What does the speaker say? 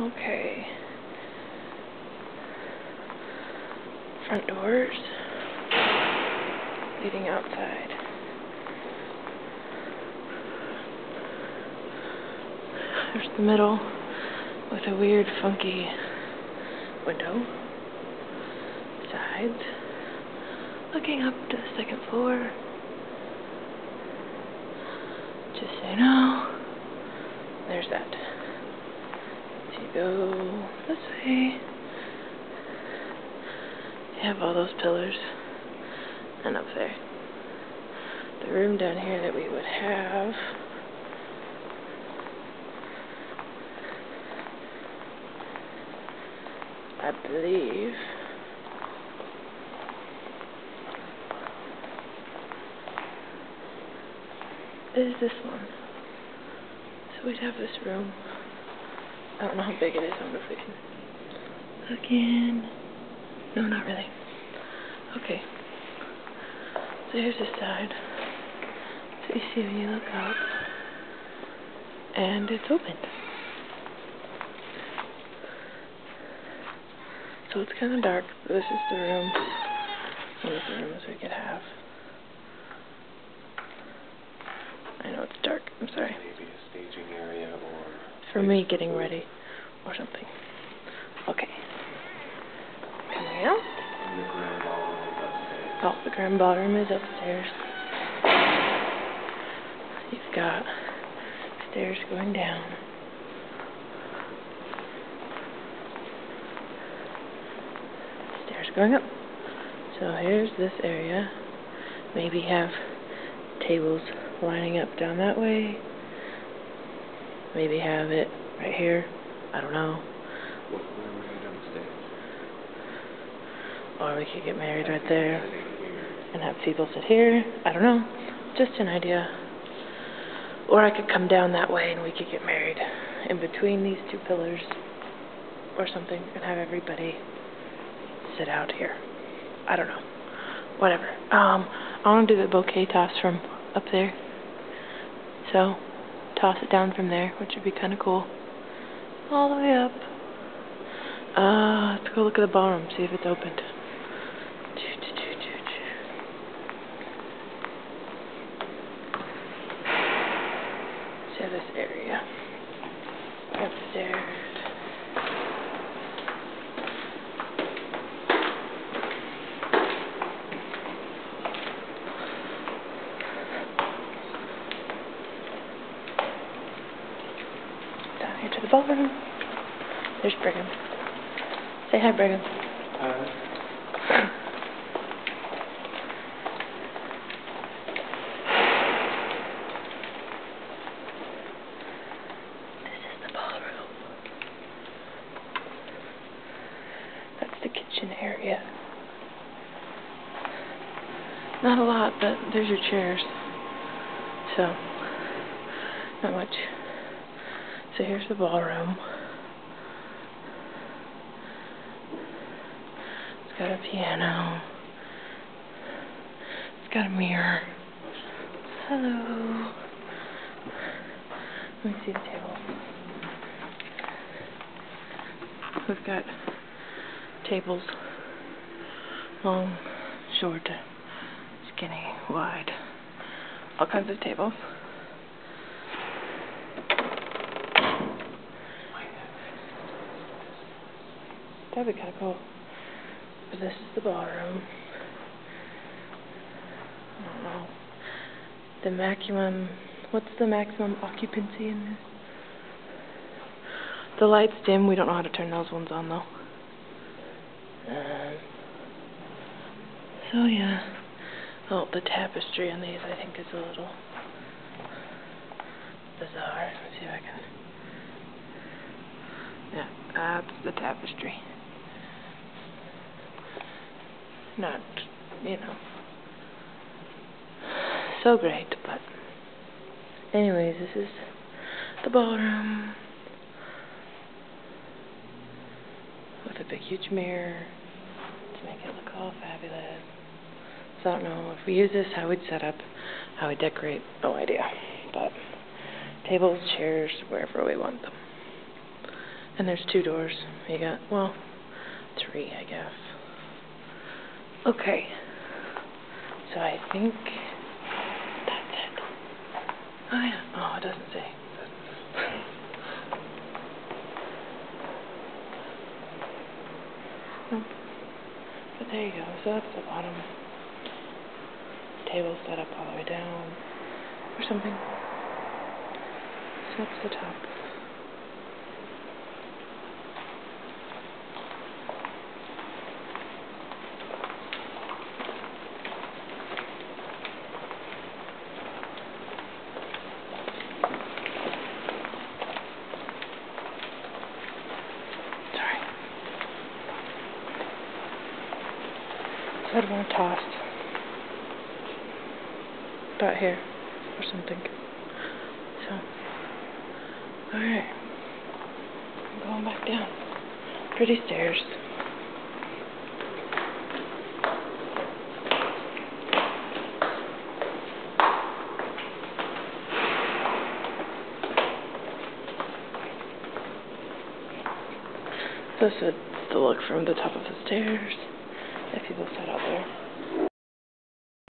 Okay. Front doors leading outside. There's the middle with a weird, funky window. Sides. Looking up to the second floor. Just so you know, there's that. So you go this way. You have all those pillars. And up there. The room down here that we would have. I believe is this one. So we'd have this room. I don't know how big it is. I wonder if we can look in. No, not really. Okay. So here's this side. So you see when you look up. And it's open. So it's kind of dark. This is the room. One of the rooms we could have. I know it's dark. I'm sorry. Maybe a staging area or... For me getting ready or something. Okay. Coming out. And the grand ballroom is upstairs. Oh, the grand ballroom is upstairs. You've got stairs going down. Stairs going up. So here's this area. Maybe have tables lining up down that way. Maybe have it right here. I don't know. What room are you downstairs? Or we could get married right there and have people sit here. I don't know. Just an idea. Or I could come down that way and we could get married in between these two pillars or something and have everybody sit out here. I don't know. Whatever. I want to do the bouquet toss from up there. So, toss it down from there, which would be kind of cool. All the way up. Let's go look at the ballroom, see if it's opened. So this area. Upstairs. Down here to the ballroom. There's Brigham. Say hi, Brigham. This is the ballroom. That's the kitchen area. Not a lot, but there's your chairs. So, not much. So here's the ballroom. It's got a piano. It's got a mirror. Hello. Let me see the table. We've got tables. Long, short, skinny, wide. All kinds of tables. That'd be kind of cool. But this is the ballroom. I don't know. The maximum... What's the maximum occupancy in this? The lights dim. We don't know how to turn those ones on, though. So, yeah. Oh, the tapestry on these, I think, is a little bizarre. Let's see if I can... Yeah, that's the tapestry. Not, you know, so great, but anyways, this is the ballroom with a big huge mirror to make it look all fabulous. So I don't know if we use this, how we'd set up, how we decorate, no idea, but tables, chairs, wherever we want them. And there's 2 doors. You got, well, 3, I guess. Okay. So I think that's it. Oh, yeah. Oh, it doesn't say. Nope. But there you go. So that's the bottom. Table set up all the way down or something. So that's the top. Sorry. So I'd want to toss about here or something. So, alright. I'm going back down. Pretty stairs. This is the look from the top of the stairs that people set out there.